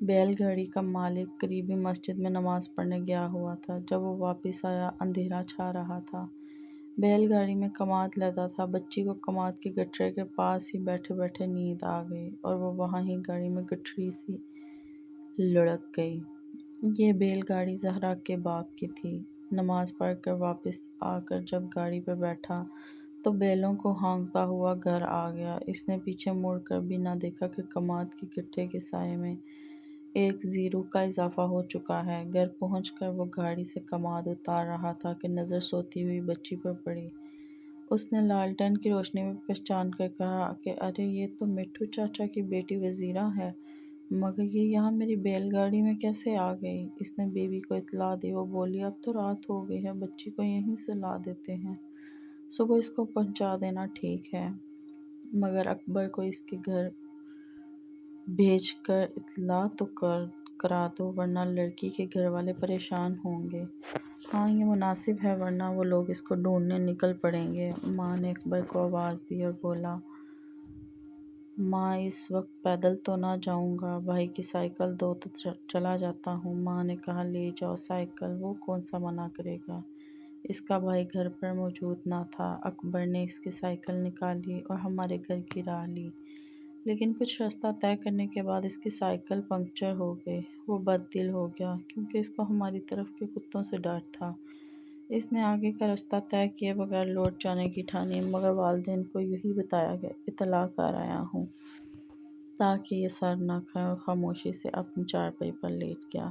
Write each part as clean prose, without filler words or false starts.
بیل گاڑی کا مالک قریبی مسجد میں نماز پڑھنے گیا ہوا تھا۔ جب وہ واپس آیا اندھیرا چھا رہا تھا۔ بیل گاڑی میں کماد لدا تھا۔ بچی کو کماد کے گٹھڑے کے پاس ہی بیٹھے بیٹھے نیند آ گئی اور وہ وہاں ہی گاڑی میں گٹھڑی سی لڑک گئی۔ یہ بیل گاڑی زہرا کے باپ کی تھی۔ نماز پڑھ کر واپس آ کر جب گاڑی پہ بیٹھا تو بیلوں کو ہانکتا ہوا گھر آ گیا۔ اس نے پیچھے مڑ کر بھی نہ دیکھا کہ کماد کے گٹھے کے سائے میں ایک زیرو کا اضافہ ہو چکا ہے۔ گھر پہنچ کر وہ گاڑی سے کماد اتار رہا تھا کہ نظر سوتی ہوئی بچی پر پڑی۔ اس نے لالٹین کی روشنی میں پہچان کر کہا کہ ارے یہ تو مٹھو چاچا کی بیٹی وزیرہ ہے، مگر یہ یہاں میری بیل گاڑی میں کیسے آ گئی؟ اس نے بیوی کو اطلاع دی۔ وہ بولی اب تو رات ہو گئی ہے، بچی کو یہیں سے لا دیتے ہیں، صبح اس کو پہنچا دینا ٹھیک ہے، مگر اکبر کو اس کے گھر بھیج کر اطلاع تو کرا دو ورنہ لڑکی کے گھر والے پریشان ہوں گے۔ ہاں یہ مناسب ہے ورنہ وہ لوگ اس کو ڈھونڈنے نکل پڑیں گے۔ ماں نے اکبر کو آواز دی اور بولا ماں اس وقت پیدل تو نہ جاؤں گا، بھائی کی سائیکل دو تو چلا جاتا ہوں۔ ماں نے کہا لے جاؤ سائیکل، وہ کون سا منع کرے گا۔ اس کا بھائی گھر پر موجود نہ تھا۔ اکبر نے اس کی سائیکل نکالی اور ہمارے گھر کی راہ لی، لیکن کچھ راستہ طے کرنے کے بعد اس کی سائیکل پنکچر ہو گئی۔ وہ بد دل ہو گیا کیونکہ اس کو ہماری طرف کے کتوں سے ڈر تھا۔ اس نے آگے کا راستہ طے کیے بغیر لوٹ جانے کی ٹھانی، مگر والدین کو یہی بتایا کہ اطلاع کر آیا ہوں تاکہ یہ سر نہ کھائیں، اور خاموشی سے اپنی چارپائی پر لیٹ گیا۔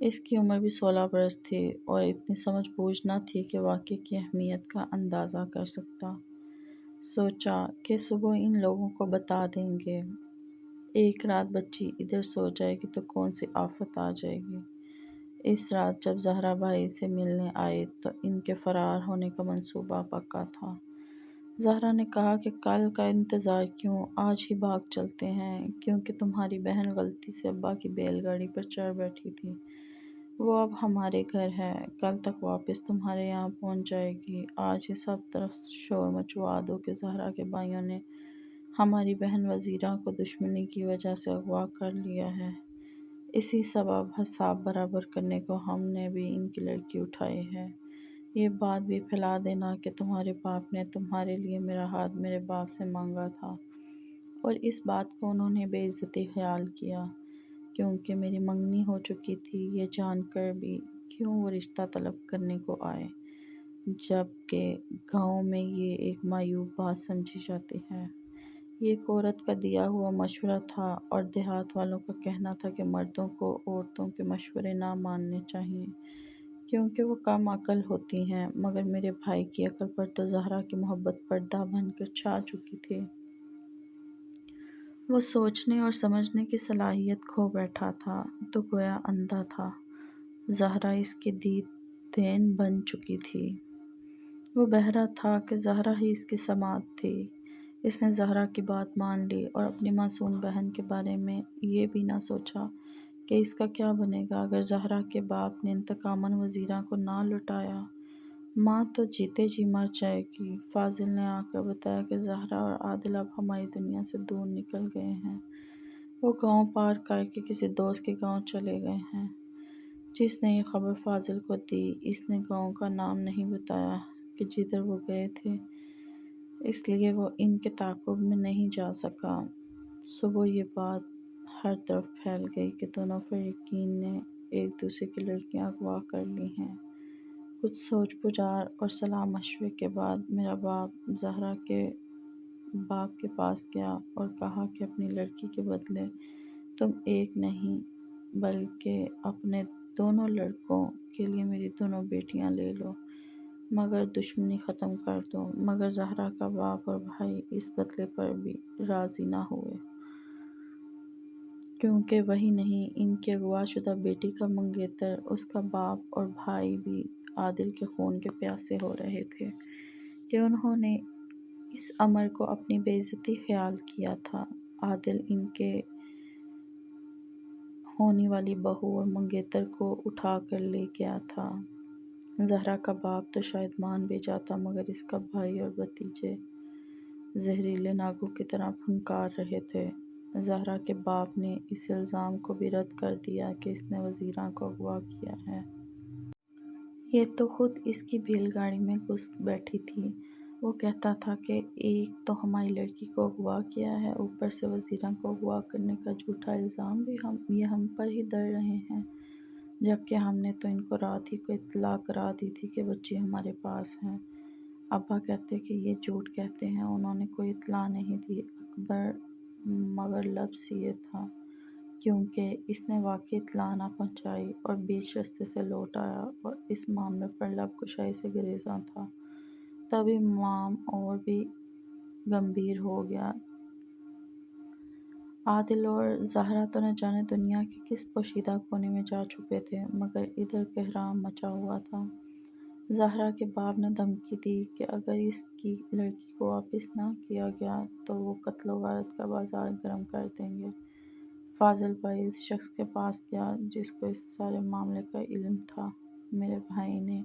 اس کی عمر بھی 16 برس تھی اور اتنی سمجھ بوجھ نہ تھی کہ واقعے کی اہمیت کا اندازہ کر سکتا۔ سوچا کہ صبح ان لوگوں کو بتا دیں گے، ایک رات بچی ادھر سو جائے گی تو کون سی آفت آ جائے گی۔ اس رات جب زہرا بھائی سے ملنے آئی تو ان کے فرار ہونے کا منصوبہ پکا تھا۔ زہرا نے کہا کہ کل کا انتظار کیوں، آج ہی بھاگ چلتے ہیں، کیونکہ تمہاری بہن غلطی سے ابا کی بیل گاڑی پر چڑھ بیٹھی تھی، وہ اب ہمارے گھر ہے، کل تک واپس تمہارے یہاں پہنچ جائے گی۔ آج ہی سب طرف شور مچوا دو کہ زہرا کے بھائیوں نے ہماری بہن وزیرہ کو دشمنی کی وجہ سے اغوا کر لیا ہے، اسی سبب حساب برابر کرنے کو ہم نے بھی ان کی لڑکی اٹھائی ہے۔ یہ بات بھی پھیلا دینا کہ تمہارے باپ نے تمہارے لیے میرا ہاتھ میرے باپ سے مانگا تھا، اور اس بات کو انہوں نے بے عزتی خیال کیا کیونکہ میری منگنی ہو چکی تھی۔ یہ جان کر بھی کیوں وہ رشتہ طلب کرنے کو آئے، جبکہ گاؤں میں یہ ایک معیوب بات سمجھی جاتی ہے۔ یہ ایک عورت کا دیا ہوا مشورہ تھا اور دیہات والوں کا کہنا تھا کہ مردوں کو عورتوں کے مشورے نہ ماننے چاہیے کیونکہ وہ کم عقل ہوتی ہیں، مگر میرے بھائی کی عقل پر تو زہرا کی محبت پردہ بن کر چھا چکی تھی۔ وہ سوچنے اور سمجھنے کی صلاحیت کھو بیٹھا تھا تو گویا اندھا تھا۔ زہرا اس کی دین بن چکی تھی۔ وہ بہرا تھا کہ زہرا ہی اس کی سماعت تھی۔ اس نے زہرا کی بات مان لی اور اپنی معصوم بہن کے بارے میں یہ بھی نہ سوچا کہ اس کا کیا بنے گا اگر زہرا کے باپ نے انتقاماً وزیرہ کو نہ لٹایا۔ ماں تو جیتے جی مر جائے گی۔ فاضل نے آ کر بتایا کہ زہرا اور عادل اب ہماری دنیا سے دور نکل گئے ہیں، وہ گاؤں پار کر کے کسی دوست کے گاؤں چلے گئے ہیں۔ جس نے یہ خبر فاضل کو دی، اس نے گاؤں کا نام نہیں بتایا کہ جدھر وہ گئے تھے، اس لیے وہ ان کے تعاقب میں نہیں جا سکا۔ صبح یہ بات ہر طرف پھیل گئی کہ دونوں فریقین نے ایک دوسرے کی لڑکیاں اغوا کر لی ہیں۔ کچھ سوچ بچار اور صلاح مشورے کے بعد میرا باپ زہرا کے باپ کے پاس گیا اور کہا کہ اپنی لڑکی کے بدلے تم ایک نہیں بلکہ اپنے دونوں لڑکوں کے لیے میری دونوں بیٹیاں لے لو، مگر دشمنی ختم کر دو۔ مگر زہرا کا باپ اور بھائی اس بدلے پر بھی راضی نہ ہوئے کیونکہ وہی نہیں، ان کی اغوا شدہ بیٹی کا منگیتر اس کا باپ اور بھائی بھی عادل کے خون کے پیاسے ہو رہے تھے کہ انہوں نے اس امر کو اپنی بے عزتی خیال کیا تھا۔ عادل ان کے ہونے والی بہو اور منگیتر کو اٹھا کر لے گیا تھا۔ زہرا کا باپ تو شاید مان بھی جاتا مگر اس کا بھائی اور بھتیجے زہریلے ناگوں کی طرح پھنکار رہے تھے۔ زہرا کے باپ نے اس الزام کو بھی رد کر دیا کہ اس نے وزیرہ کو اغوا کیا ہے۔ یہ تو خود اس کی بیل گاڑی میں گھس بیٹھی تھی۔ وہ کہتا تھا کہ ایک تو ہماری لڑکی کو اغوا کیا ہے، اوپر سے وزیرہ کو اغوا کرنے کا جھوٹا الزام بھی یہ ہم پر ہی ڈر رہے ہیں، جبکہ ہم نے تو ان کو رات ہی کو اطلاع کرا دی تھی کہ بچی ہمارے پاس ہے۔ ابا کہتے کہ یہ جھوٹ کہتے ہیں، انہوں نے کوئی اطلاع نہیں دی۔ اکبر مگر لب سیے تھا، کیونکہ اس نے واقعی اطلاع نہ پہنچائی اور بیچ رستے سے لوٹ آیا اور اس معاملے پر لب کشائی سے گریزاں تھا۔ تب امام اور بھی گمبھیر ہو گیا۔ عادل اور زہرا تو نہ جانے دنیا کے کس پوشیدہ کونے میں جا چھپے تھے، مگر ادھر کہرام مچا ہوا تھا۔ زہرا کے باپ نے دھمکی دی کہ اگر اس کی لڑکی کو واپس نہ کیا گیا تو وہ قتل و غارت کا بازار گرم کر دیں گے۔ فاضل بھائی اس شخص کے پاس گیا جس کو اس سارے معاملے کا علم تھا۔ میرے بھائی نے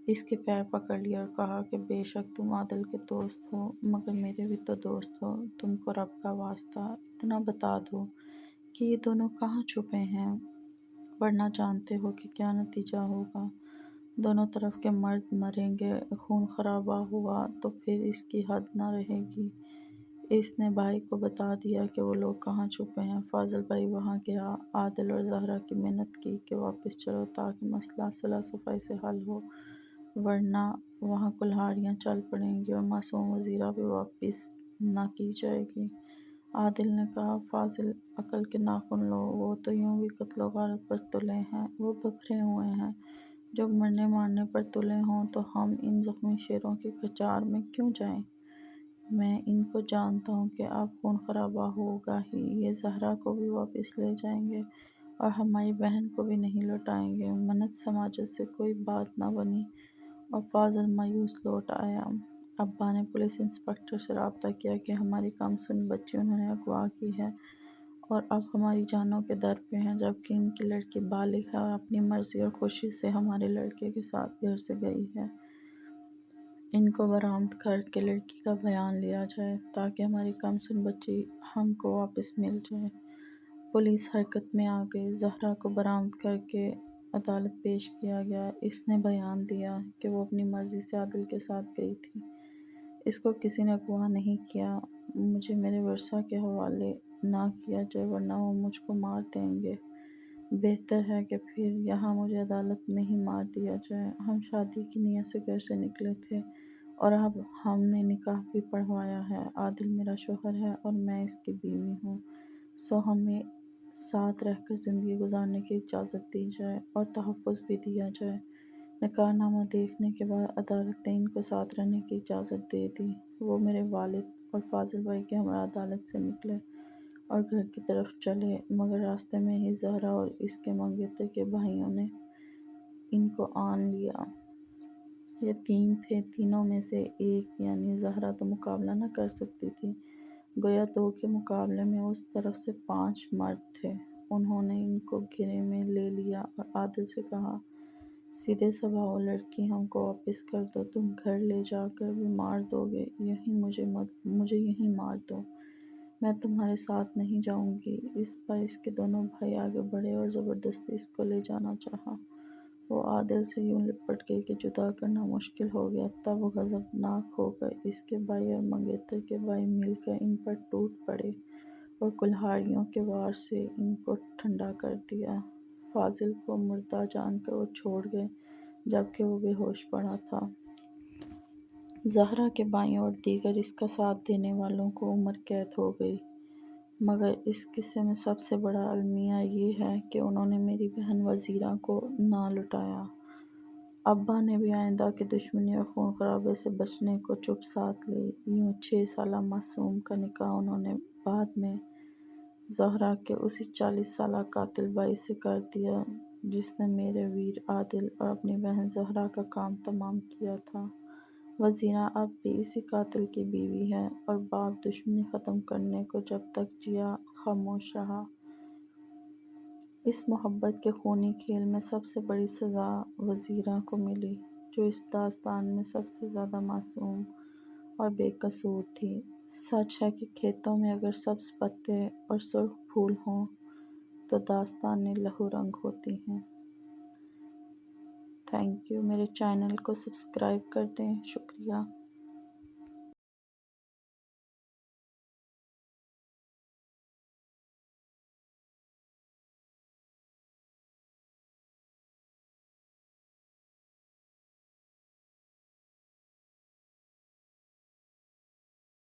اس کے پیر پکڑ لیے اور کہا کہ بے شک تم عادل کے دوست ہو، مگر میرے بھی تو دوست ہو، تم کو رب کا واسطہ اتنا بتا دو کہ یہ دونوں کہاں چھپے ہیں، ورنہ جانتے ہو کہ کیا نتیجہ ہوگا۔ دونوں طرف کے مرد مریں گے، خون خرابہ ہوا تو پھر اس کی حد نہ رہے گی۔ اس نے بھائی کو بتا دیا کہ وہ لوگ کہاں چھپے ہیں۔ فاضل بھائی وہاں گیا، عادل اور زہرا کی منت کی کہ واپس چلو تاکہ مسئلہ صلح صفائی سے حل ہو، ورنہ وہاں کلہاڑیاں چل پڑیں گی اور معصوم وزیرہ بھی واپس نہ کی جائے گی۔ عادل نے کہا، فاضل عقل کے ناخن لو، وہ تو یوں بھی قتل و غارت پر تلے ہیں، وہ بکھرے ہوئے ہیں، جب مرنے مارنے پر تلے ہوں تو ہم ان زخمی شیروں کی کچار میں کیوں جائیں؟ میں ان کو جانتا ہوں کہ اب خون خرابہ ہوگا ہی، یہ زہرا کو بھی واپس لے جائیں گے اور ہماری بہن کو بھی نہیں لوٹائیں گے۔ منت سماجت سے کوئی بات نہ بنی اور فاضل مایوس لوٹ آیا۔ ابا نے پولیس انسپکٹر سے رابطہ کیا کہ ہماری کم سن بچی انہوں نے اغوا کی ہے اور اب ہماری جانوں کے در پہ ہیں، جبکہ ان کی لڑکی بالغ ہے اور اپنی مرضی اور خوشی سے ہمارے لڑکے کے ساتھ گھر سے گئی ہے۔ ان کو برآمد کر کے لڑکی کا بیان لیا جائے تاکہ ہماری کم سن بچی ہم کو واپس مل جائے۔ پولیس حرکت میں آ گئی۔ زہرا کو برآمد کر کے عدالت پیش کیا گیا۔ اس نے بیان دیا کہ وہ اپنی مرضی سے عادل کے ساتھ گئی تھی، اس کو کسی نے اغوا نہیں کیا۔ مجھے میرے ورثاء کے حوالے نہ کیا جائے ورنہ وہ مجھ کو مار دیں گے، بہتر ہے کہ پھر یہاں مجھے عدالت میں ہی مار دیا جائے۔ ہم شادی کی نیت سے گھر سے نکلے تھے اور اب ہم نے نکاح بھی پڑھوایا ہے۔ عادل میرا شوہر ہے اور میں اس کی بیوی ہوں، سو ہمیں ساتھ رہ کر زندگی گزارنے کی اجازت دی جائے اور تحفظ بھی دیا جائے۔ نکاح نامہ دیکھنے کے بعد عدالت نے ان کو ساتھ رہنے کی اجازت دے دی۔ وہ میرے والد اور فاضل بھائی کے ہمراہ عدالت سے نکلے اور گھر کی طرف چلے، مگر راستے میں ہی زہرا اور اس کے منگیتر کے بھائیوں نے ان کو آن لیا۔ یہ تین تھے، تینوں میں سے ایک یعنی زہرا تو مقابلہ نہ کر سکتی تھی، گویا دو کے مقابلے میں اس طرف سے 5 مرد تھے۔ انہوں نے ان کو گھیرے میں لے لیا اور عادل سے کہا، سیدھے سبھاؤ، لڑکی ہم کو واپس کر دو، تم گھر لے جا کر بھی مار دو گے، یہیں مجھے یہیں مار دو، میں تمہارے ساتھ نہیں جاؤں گی۔ اس پر اس کے دونوں بھائی آگے بڑھے اور زبردستی اس کو لے جانا چاہا۔ وہ عادل سے یوں لپٹ گئی کہ جدا کرنا مشکل ہو گیا۔ تب غضبناک ہو کر اس کے بھائی اور منگیتر کے بھائی مل کر ان پر ٹوٹ پڑے اور کلہاڑیوں کے وار سے ان کو ٹھنڈا کر دیا۔ فاضل کو مردہ جان کر وہ چھوڑ گئے جبکہ وہ بے ہوش پڑا تھا۔ زہرا کے بھائیوں اور دیگر اس کا ساتھ دینے والوں کو عمر قید ہو گئی، مگر اس قصے میں سب سے بڑا المیہ یہ ہے کہ انہوں نے میری بہن وزیرہ کو نہ لٹایا۔ ابا نے بھی آئندہ کی دشمنی اور خون خرابے سے بچنے کو چپ سادھ لی۔ یوں 6 سالہ معصوم کا نکاح انہوں نے بعد میں زہرا کے اسی 40 سالہ قاتل بھائی سے کر دیا جس نے میرے ویر عادل اور اپنی بہن زہرا کا کام تمام کیا تھا۔ وزیرہ اب بھی اسی قاتل کی بیوی ہے اور باپ دشمنی ختم کرنے کو جب تک جیا خاموش رہا۔ اس محبت کے خونی کھیل میں سب سے بڑی سزا وزیرہ کو ملی، جو اس داستان میں سب سے زیادہ معصوم اور بے قصور تھی۔ سچ ہے کہ کھیتوں میں اگر سبز پتے اور سرخ پھول ہوں تو داستانیں لہو رنگ ہوتی ہیں۔ تھینک یو، میرے چینل کو سبسکرائب کر دیں، شکریہ۔